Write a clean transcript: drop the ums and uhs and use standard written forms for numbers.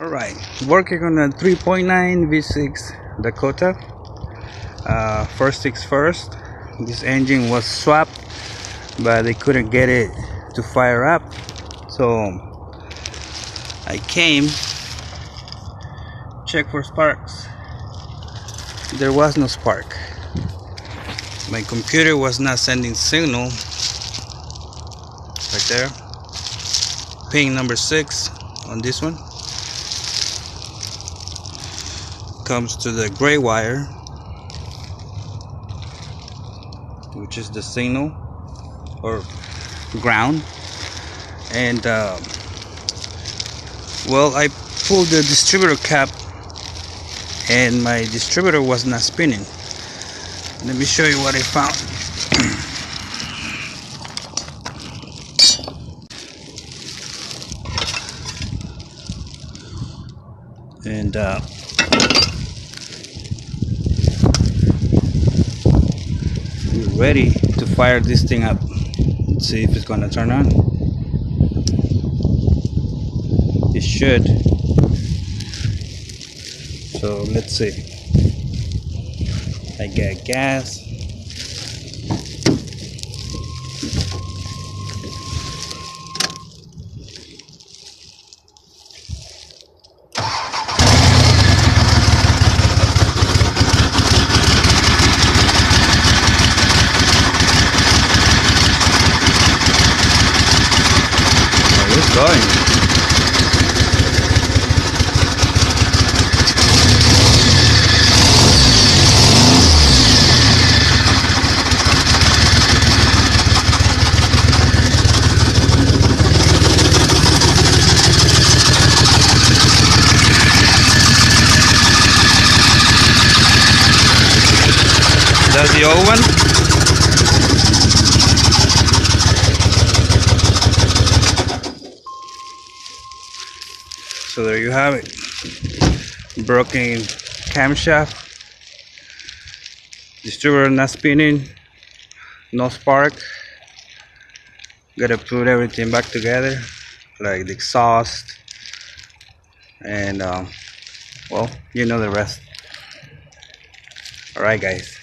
Alright, working on a 3.9 V6 Dakota. First things first, this engine was swapped, but they couldn't get it to fire up. So I came, check for sparks. There was no spark. My computer was not sending signal. Right there, pin number 6 on this one. Comes to the gray wire, which is the signal or ground. And well, I pulled the distributor cap and my distributor was not spinning. Let me show you what I found. And we're ready to fire this thing up. Let's see if it's gonna turn on. It should. So let's see. I got gas. It's going. That's the old one. So there you have it. Broken camshaft, distributor not spinning, no spark. Gotta put everything back together, like the exhaust, and well, you know the rest. Alright guys.